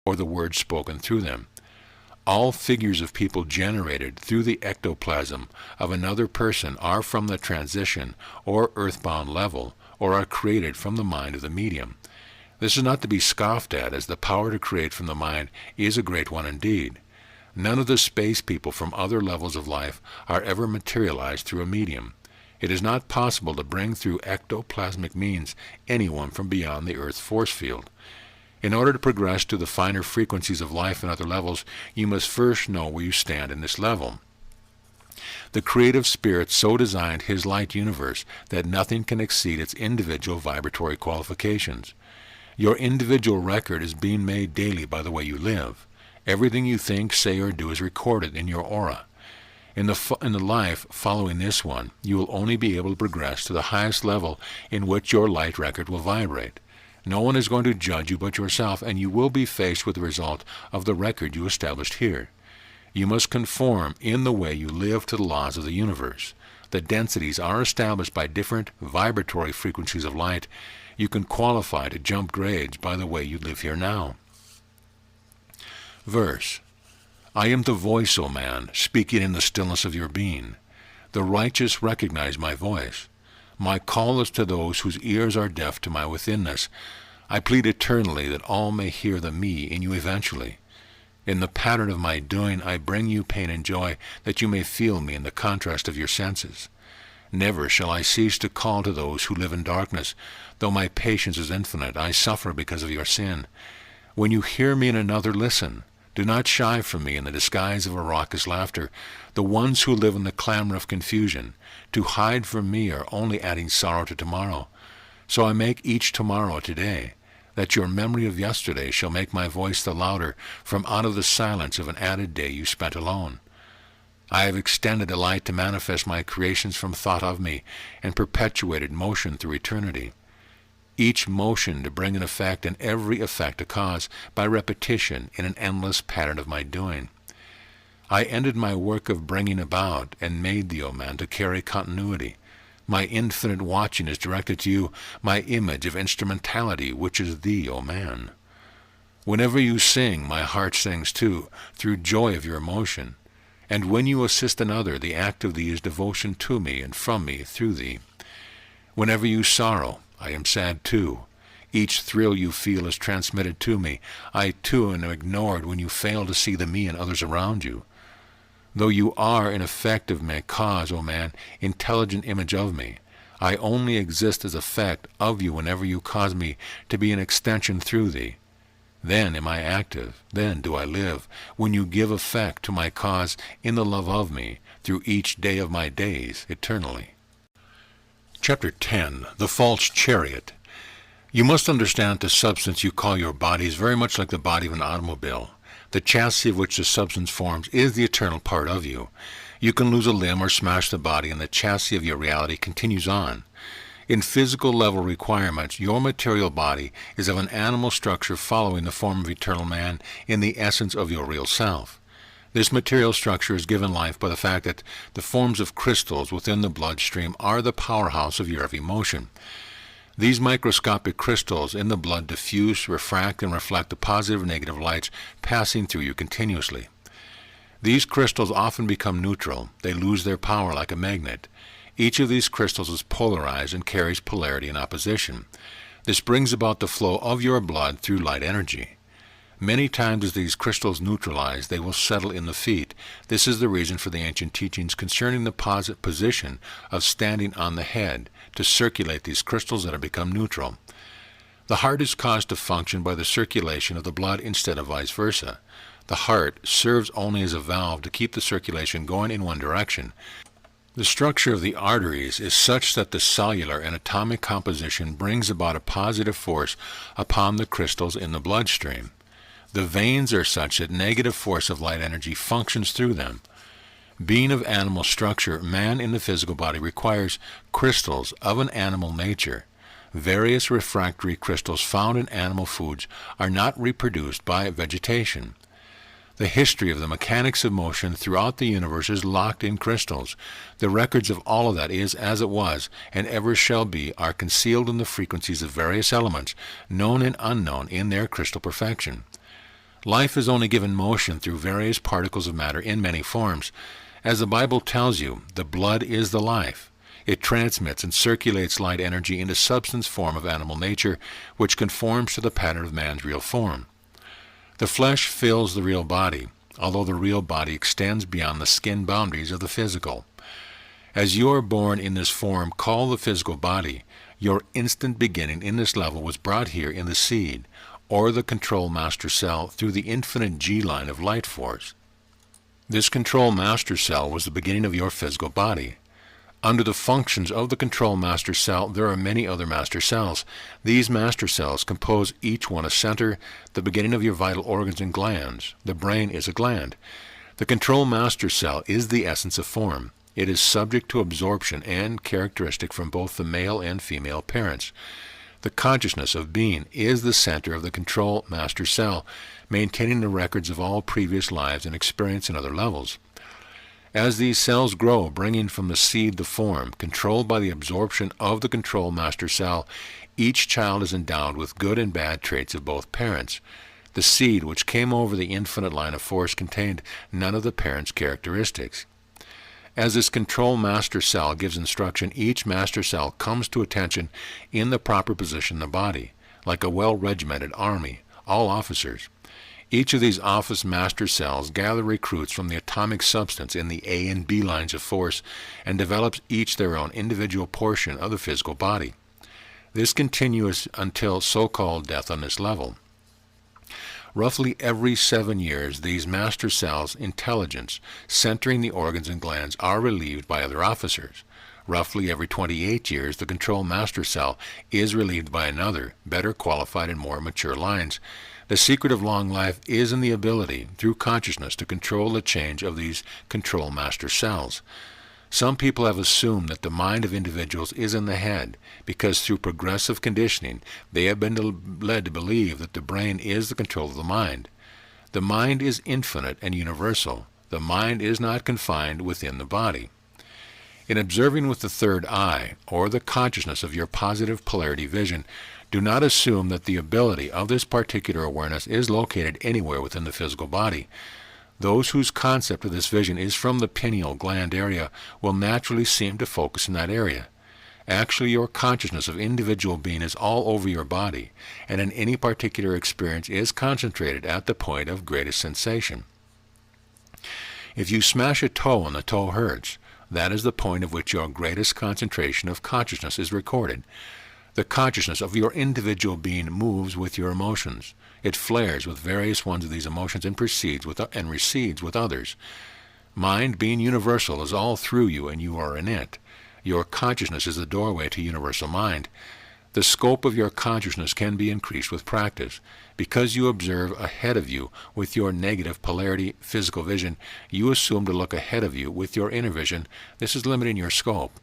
or the words spoken through them. All figures of people generated through the ectoplasm of another person are from the transition or earthbound level, or are created from the mind of the medium. This is not to be scoffed at, as the power to create from the mind is a great one indeed. None of the space people from other levels of life are ever materialized through a medium. It is not possible to bring through ectoplasmic means anyone from beyond the Earth's force field. In order to progress to the finer frequencies of life in other levels, you must first know where you stand in this level. The creative spirit so designed his light universe that nothing can exceed its individual vibratory qualifications. Your individual record is being made daily by the way you live. Everything you think, say, or do is recorded in your aura. In the life following this one, you will only be able to progress to the highest level in which your light record will vibrate. No one is going to judge you but yourself, and you will be faced with the result of the record you established here. You must conform in the way you live to the laws of the universe. The densities are established by different vibratory frequencies of light. You can qualify to jump grades by the way you live here now. Verse: I am the voice, O man, speaking in the stillness of your being. The righteous recognize my voice. My call is to those whose ears are deaf to my withinness. I plead eternally that all may hear the me in you eventually. In the pattern of my doing I bring you pain and joy, that you may feel me in the contrast of your senses. Never shall I cease to call to those who live in darkness. Though my patience is infinite, I suffer because of your sin. When you hear me in another, listen. Do not shy from me in the disguise of a raucous laughter. The ones who live in the clamor of confusion, to hide from me, are only adding sorrow to tomorrow. So I make each tomorrow a today, that your memory of yesterday shall make my voice the louder from out of the silence of an added day you spent alone. I have extended the light to manifest my creations from thought of me, and perpetuated motion through eternity. Each motion to bring an effect, and every effect a cause, by repetition in an endless pattern of my doing. I ended my work of bringing about, and made thee, O man, to carry continuity. My infinite watching is directed to you, my image of instrumentality, which is thee, O man. Whenever you sing, my heart sings too, through joy of your emotion. And when you assist another, the act of thee is devotion to me, and from me through thee. Whenever you sorrow, I am sad too. Each thrill you feel is transmitted to me. I too am ignored when you fail to see the me in others around you. Though you are an effect of my cause, O man, intelligent image of me, I only exist as effect of you whenever you cause me to be an extension through thee. Then am I active, then do I live, when you give effect to my cause in the love of me, through each day of my days, eternally. Chapter 10. The False Chariot. You must understand the substance you call your body is very much like the body of an automobile. The chassis of which the substance forms is the eternal part of you. You can lose a limb or smash the body, and the chassis of your reality continues on. In physical level requirements, your material body is of an animal structure following the form of eternal man in the essence of your real self. This material structure is given life by the fact that the forms of crystals within the bloodstream are the powerhouse of your every motion. These microscopic crystals in the blood diffuse, refract, and reflect the positive and negative lights passing through you continuously. These crystals often become neutral. They lose their power like a magnet. Each of these crystals is polarized and carries polarity and opposition. This brings about the flow of your blood through light energy. Many times as these crystals neutralize, they will settle in the feet. This is the reason for the ancient teachings concerning the position of standing on the head, to circulate these crystals that have become neutral. The heart is caused to function by the circulation of the blood instead of vice versa. The heart serves only as a valve to keep the circulation going in one direction. The structure of the arteries is such that the cellular and atomic composition brings about a positive force upon the crystals in the bloodstream. The veins are such that negative force of light energy functions through them. Being of animal structure, man in the physical body requires crystals of an animal nature. Various refractory crystals found in animal foods are not reproduced by vegetation. The history of the mechanics of motion throughout the universe is locked in crystals. The records of all of that is as it was, and ever shall be, are concealed in the frequencies of various elements, known and unknown in their crystal perfection. Life is only given motion through various particles of matter in many forms. As the Bible tells you, the blood is the life. It transmits and circulates light energy into substance form of animal nature, which conforms to the pattern of man's real form. The flesh fills the real body, although the real body extends beyond the skin boundaries of the physical. As you are born in this form called the physical body, your instant beginning in this level was brought here in the seed, or the control master cell, through the infinite G-line of light force. This control master cell was the beginning of your physical body. Under the functions of the control master cell, there are many other master cells. These master cells compose each one a center, the beginning of your vital organs and glands. The brain is a gland. The control master cell is the essence of form. It is subject to absorption and characteristic from both the male and female parents. The consciousness of being is the center of the control master cell, maintaining the records of all previous lives and experience in other levels. As these cells grow, bringing from the seed the form, controlled by the absorption of the control master cell, each child is endowed with good and bad traits of both parents. The seed which came over the infinite line of force contained none of the parents' characteristics. As this control master cell gives instruction, each master cell comes to attention in the proper position in the body, like a well-regimented army, all officers. Each of these office master cells gather recruits from the atomic substance in the A and B lines of force and develops each their own individual portion of the physical body. This continues until so-called death on this level. Roughly every 7 years, these master cells' intelligence, centering the organs and glands, are relieved by other officers. Roughly every 28 years, the control master cell is relieved by another, better qualified and more mature lines. The secret of long life is in the ability, through consciousness, to control the change of these control master cells. Some people have assumed that the mind of individuals is in the head, because through progressive conditioning they have been led to believe that the brain is the control of the mind. The mind is infinite and universal. The mind is not confined within the body. In observing with the third eye, or the consciousness of your positive polarity vision, do not assume that the ability of this particular awareness is located anywhere within the physical body. Those whose concept of this vision is from the pineal gland area will naturally seem to focus in that area. Actually, your consciousness of individual being is all over your body, and in any particular experience is concentrated at the point of greatest sensation. If you smash a toe and the toe hurts, that is the point of which your greatest concentration of consciousness is recorded. The consciousness of your individual being moves with your emotions. It flares with various ones of these emotions and recedes with others. Mind, being universal, is all through you, and you are in it. Your consciousness is the doorway to universal mind. The scope of your consciousness can be increased with practice. Because you observe ahead of you with your negative polarity physical vision, you assume to look ahead of you with your inner vision. This is limiting your scope.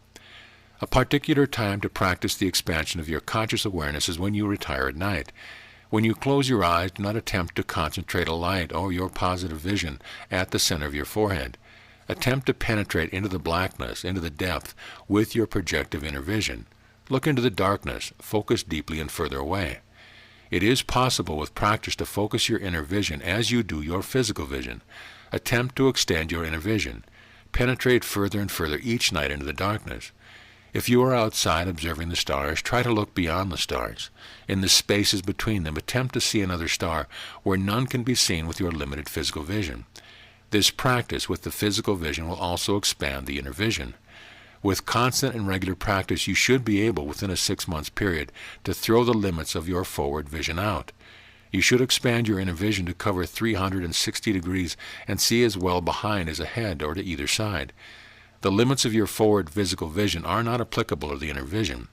A particular time to practice the expansion of your conscious awareness is when you retire at night. When you close your eyes, do not attempt to concentrate a light or your positive vision at the center of your forehead. Attempt to penetrate into the blackness, into the depth, with your projective inner vision. Look into the darkness, focus deeply and further away. It is possible with practice to focus your inner vision as you do your physical vision. Attempt to extend your inner vision. Penetrate further and further each night into the darkness. If you are outside observing the stars, try to look beyond the stars. In the spaces between them, attempt to see another star where none can be seen with your limited physical vision. This practice with the physical vision will also expand the inner vision. With constant and regular practice, you should be able, within a 6-month period, to throw the limits of your forward vision out. You should expand your inner vision to cover 360 degrees and see as well behind as ahead or to either side. The limits of your forward physical vision are not applicable to the inner vision.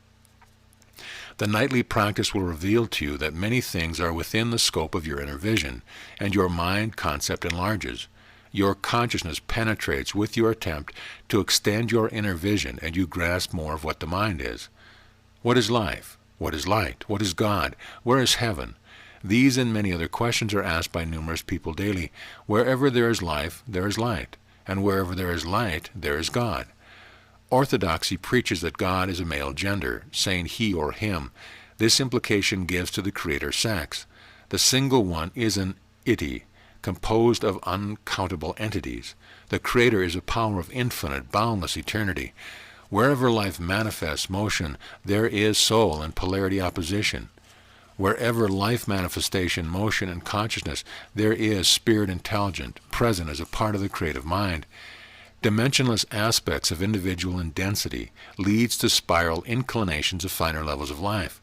The nightly practice will reveal to you that many things are within the scope of your inner vision, and your mind concept enlarges. Your consciousness penetrates with your attempt to extend your inner vision, and you grasp more of what the mind is. What is life? What is light? What is God? Where is heaven? These and many other questions are asked by numerous people daily. Wherever there is life, there is light, and wherever there is light, there is God. Orthodoxy preaches that God is a male gender, saying he or him. This implication gives to the Creator sex. The single one is an iti, composed of uncountable entities. The Creator is a power of infinite, boundless eternity. Wherever life manifests motion, there is soul and polarity opposition. Wherever life manifestation, motion, and consciousness, there is spirit intelligent, present as a part of the creative mind. Dimensionless aspects of individual and density leads to spiral inclinations of finer levels of life.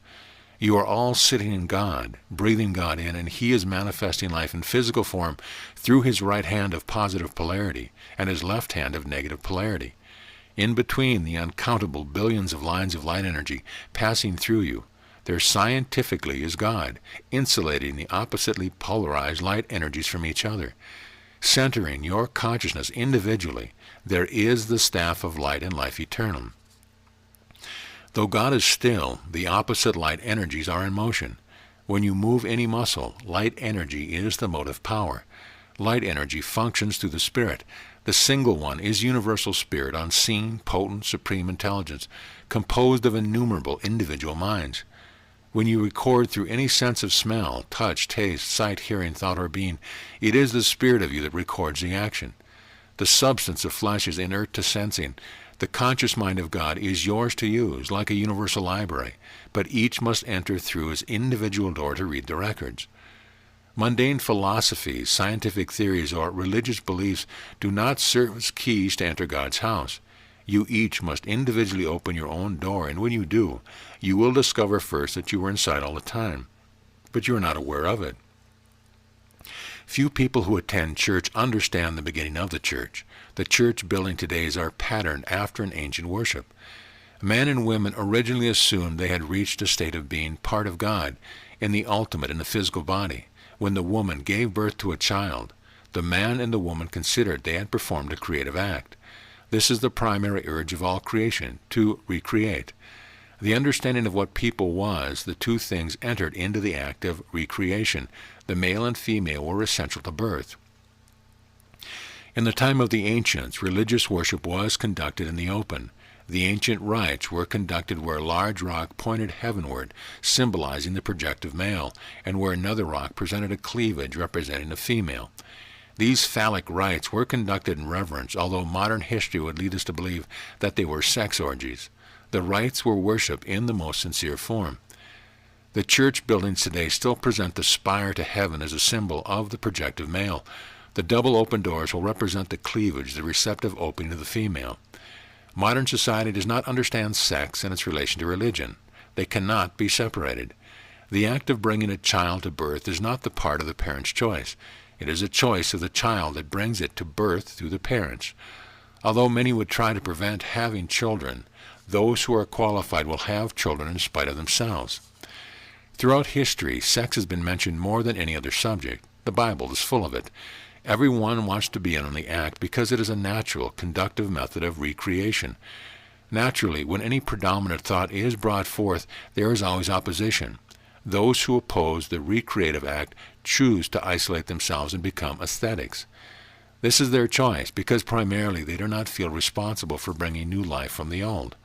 You are all sitting in God, breathing God in, and He is manifesting life in physical form through His right hand of positive polarity and His left hand of negative polarity. In between the uncountable billions of lines of light energy passing through you, there scientifically is God, insulating the oppositely polarized light energies from each other. Centering your consciousness individually, there is the staff of light and life eternal. Though God is still, the opposite light energies are in motion. When you move any muscle, light energy is the motive power. Light energy functions through the spirit. The single one is universal spirit, unseen, potent, supreme intelligence, composed of innumerable individual minds. When you record through any sense of smell, touch, taste, sight, hearing, thought, or being, it is the spirit of you that records the action. The substance of flesh is inert to sensing. The conscious mind of God is yours to use, like a universal library, but each must enter through his individual door to read the records. Mundane philosophies, scientific theories, or religious beliefs do not serve as keys to enter God's house. You each must individually open your own door, and when you do, you will discover first that you were inside all the time, but you are not aware of it. Few people who attend church understand the beginning of the church. The church building today is patterned after an ancient worship. Men and women originally assumed they had reached a state of being part of God, in the ultimate in the physical body. When the woman gave birth to a child, the man and the woman considered they had performed a creative act. This is the primary urge of all creation, to recreate. The understanding of what people was, the two things entered into the act of recreation. The male and female were essential to birth. In the time of the ancients, religious worship was conducted in the open. The ancient rites were conducted where a large rock pointed heavenward, symbolizing the projective male, and where another rock presented a cleavage representing a female. These phallic rites were conducted in reverence, although modern history would lead us to believe that they were sex orgies. The rites were worship in the most sincere form. The church buildings today still present the spire to heaven as a symbol of the projective male. The double open doors will represent the cleavage, the receptive opening of the female. Modern society does not understand sex and its relation to religion. They cannot be separated. The act of bringing a child to birth is not the part of the parent's choice. It is a choice of the child that brings it to birth through the parents. Although many would try to prevent having children, those who are qualified will have children in spite of themselves. Throughout history, sex has been mentioned more than any other subject. The Bible is full of it. Everyone wants to be in on the act because it is a natural, conductive method of recreation. Naturally, when any predominant thought is brought forth, there is always opposition. Those who oppose the recreative act choose to isolate themselves and become ascetics. This is their choice because primarily they do not feel responsible for bringing new life from the old.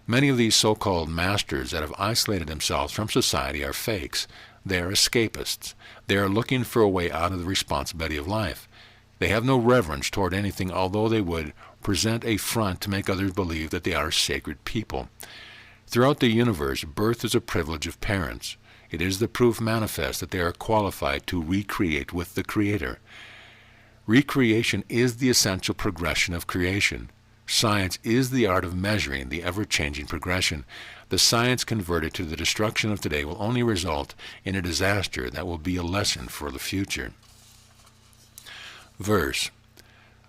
Many of these so-called masters that have isolated themselves from society are fakes. They are escapists. They are looking for a way out of the responsibility of life. They have no reverence toward anything, although they would present a front to make others believe that they are sacred people. Throughout the universe, birth is a privilege of parents. It is the proof manifest that they are qualified to recreate with the Creator. Recreation is the essential progression of creation. Science is the art of measuring the ever-changing progression. The science converted to the destruction of today will only result in a disaster that will be a lesson for the future. Verse: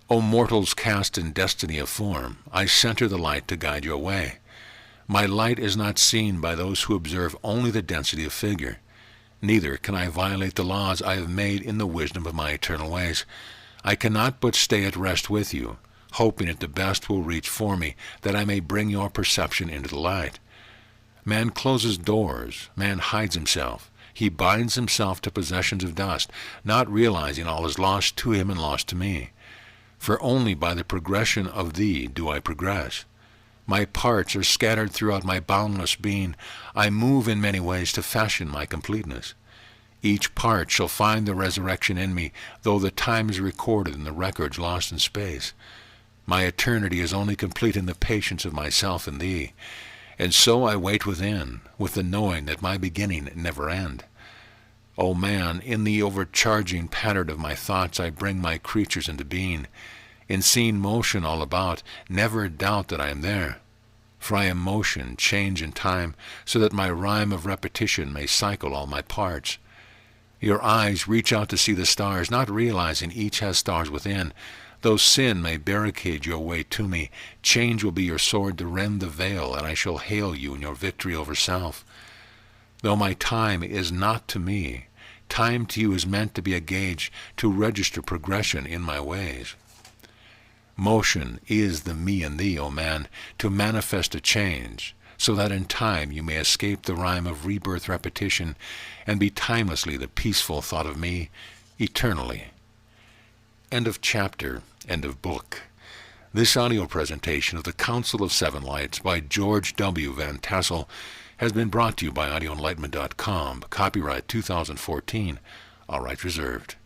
O mortals cast in destiny of form, I center the light to guide your way. My light is not seen by those who observe only the density of figure. Neither can I violate the laws I have made in the wisdom of my eternal ways. I cannot but stay at rest with you, hoping that the best will reach for me, that I may bring your perception into the light. Man closes doors, man hides himself. He binds himself to possessions of dust, not realizing all is lost to him and lost to me. For only by the progression of thee do I progress. My parts are scattered throughout my boundless being. I move in many ways to fashion my completeness. Each part shall find the resurrection in me, though the time is recorded in the records lost in space. My eternity is only complete in the patience of myself and thee, and so I wait within, with the knowing that my beginning never end. O man, in the overcharging pattern of my thoughts I bring my creatures into being. In seeing motion all about, never doubt that I am there. For I am motion, change, and time, so that my rhyme of repetition may cycle all my parts. Your eyes reach out to see the stars, not realizing each has stars within. Though sin may barricade your way to me, change will be your sword to rend the veil, and I shall hail you in your victory over self. Though my time is not to me, time to you is meant to be a gauge to register progression in my ways. Motion is the me and thee, O man, to manifest a change, so that in time you may escape the rhyme of rebirth repetition and be timelessly the peaceful thought of me, eternally. End of chapter, end of book. This audio presentation of the Council of Seven Lights by George W. Van Tassel has been brought to you by audioenlightenment.com. Copyright 2014. All rights reserved.